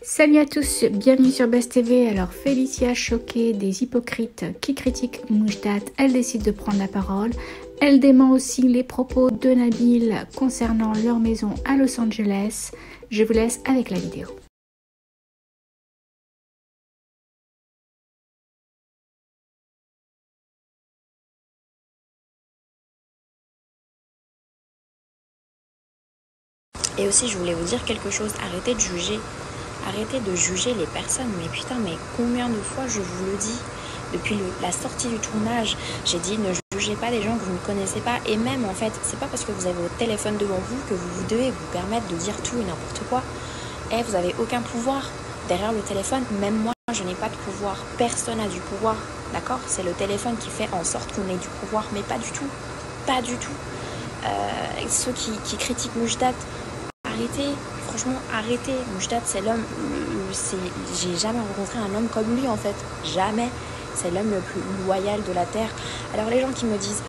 Salut à tous, bienvenue sur Buzz TV. Alors Félicia, choquée des hypocrites qui critiquent Moujdat, elle décide de prendre la parole. Elle dément aussi les propos de Nabil concernant leur maison à Los Angeles. Je vous laisse avec la vidéo. Et aussi, je voulais vous dire quelque chose, arrêtez de juger les personnes. Mais putain, mais combien de fois je vous le dis depuis la sortie du tournage, j'ai dit ne jugez pas des gens que vous ne connaissez pas. Et même en fait, c'est pas parce que vous avez votre téléphone devant vous que vous devez vous permettre de dire tout et n'importe quoi. Et vous avez aucun pouvoir derrière le téléphone. Même moi, je n'ai pas de pouvoir. Personne n'a du pouvoir, d'accord? C'est le téléphone qui fait en sorte qu'on ait du pouvoir, mais pas du tout. Pas du tout. Ceux qui critiquent Moujdat, arrêtez, franchement arrêtez. Moujdat, c'est l'homme, j'ai jamais rencontré un homme comme lui en fait, jamais. C'est l'homme le plus loyal de la terre. Alors les gens qui me disent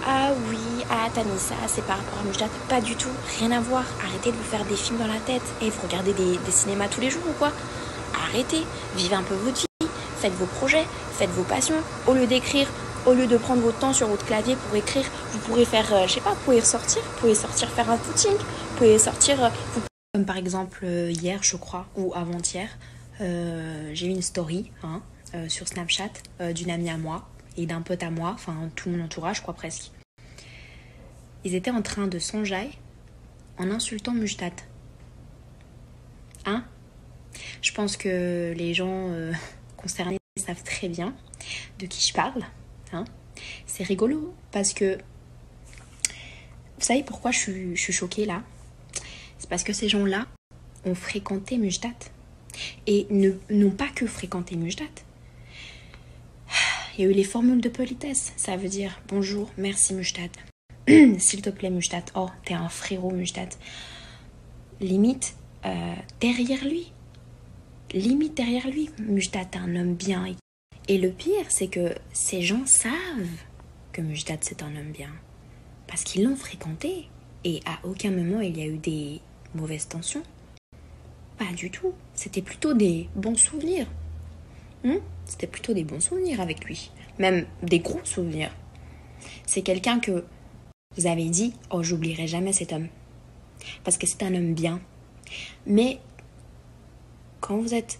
ah oui, ah t'as mis ça, c'est par rapport à Moujdat, pas du tout, rien à voir. Arrêtez de vous faire des films dans la tête. Et vous regardez des cinémas tous les jours ou quoi? Arrêtez, vivez un peu votre vie, faites vos projets, faites vos passions. Au lieu d'écrire, au lieu de prendre votre temps sur votre clavier pour écrire, vous pourrez faire, je sais pas, vous pouvez sortir faire un footing, vous pouvez sortir, comme par exemple hier je crois, ou avant-hier, j'ai eu une story sur Snapchat d'une amie à moi et d'un pote à moi, enfin tout mon entourage je crois presque. Ils étaient en train de s'enjailler en insultant Moujdat. Hein? Je pense que les gens concernés savent très bien de qui je parle. Hein? C'est rigolo parce que vous savez pourquoi je suis choquée là? C'est parce que ces gens-là ont fréquenté Moujdat et n'ont pas que fréquenté Moujdat. Il y a eu les formules de politesse, ça veut dire bonjour, merci Moujdat, s'il te plaît Moujdat, oh t'es un frérot Moujdat, limite derrière lui, Moujdat est un homme bien. Et le pire, c'est que ces gens savent que Moujdat c'est un homme bien. Parce qu'ils l'ont fréquenté. Et à aucun moment il y a eu des mauvaises tensions. Pas du tout. C'était plutôt des bons souvenirs. C'était plutôt des bons souvenirs avec lui. Même des gros souvenirs. C'est quelqu'un que vous avez dit, oh j'oublierai jamais cet homme. Parce que c'est un homme bien. Mais quand vous êtes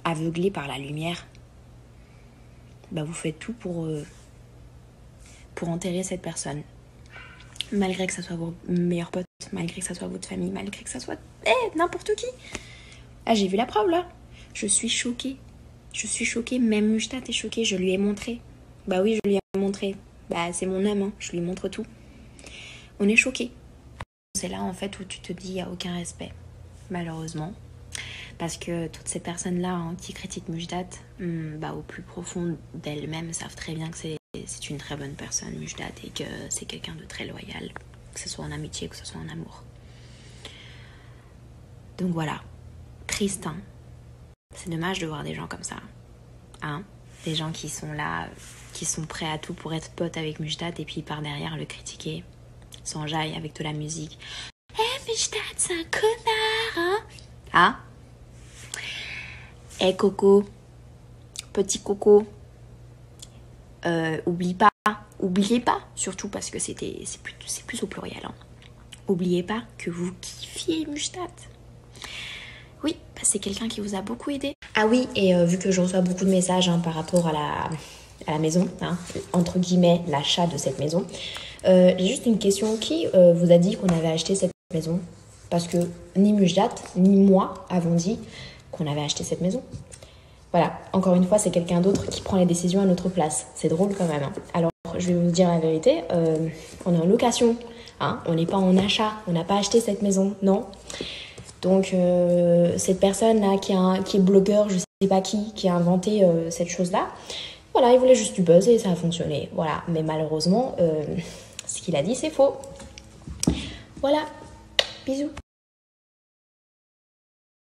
aveuglé par la lumière, bah vous faites tout pour enterrer cette personne. Malgré que ça soit vos meilleurs potes, malgré que ça soit votre famille, malgré que ça soit n'importe qui. Ah, j'ai vu la preuve là. Je suis choquée. Même Moujdat est choqué. Je lui ai montré. Bah oui, je lui ai montré. Bah c'est mon homme, je lui montre tout. On est choqué. C'est là en fait où tu te dis il n'y a aucun respect. Malheureusement. Parce que toutes ces personnes-là qui critiquent Moujdat, au plus profond d'elles-mêmes savent très bien que c'est une très bonne personne, Moujdat, et que c'est quelqu'un de très loyal, que ce soit en amitié, que ce soit en amour. Donc voilà, triste, hein. C'est dommage de voir des gens comme ça, hein. Des gens qui sont là, qui sont prêts à tout pour être potes avec Moujdat, et puis par derrière le critiquer, s'enjaille avec de la musique. Moujdat, c'est un connard, hein. Ah. Coco, petit Coco, oubliez pas, surtout parce que c'est plus au pluriel. Oubliez pas que vous kiffiez Moujdat. Oui, c'est quelqu'un qui vous a beaucoup aidé. Ah oui, et vu que je reçois beaucoup de messages par rapport à la maison, entre guillemets, l'achat de cette maison, j'ai juste une question. Qui vous a dit qu'on avait acheté cette maison? Parce que ni Moujdat, ni moi avons dit qu'on avait acheté cette maison. Voilà, encore une fois, c'est quelqu'un d'autre qui prend les décisions à notre place. C'est drôle quand même. Alors, je vais vous dire la vérité, on est en location, on n'est pas en achat, on n'a pas acheté cette maison, non. Donc, cette personne-là qui est blogueur, je sais pas qui a inventé cette chose-là, voilà, il voulait juste du buzz et ça a fonctionné. Voilà, mais malheureusement, ce qu'il a dit, c'est faux. Voilà, bisous.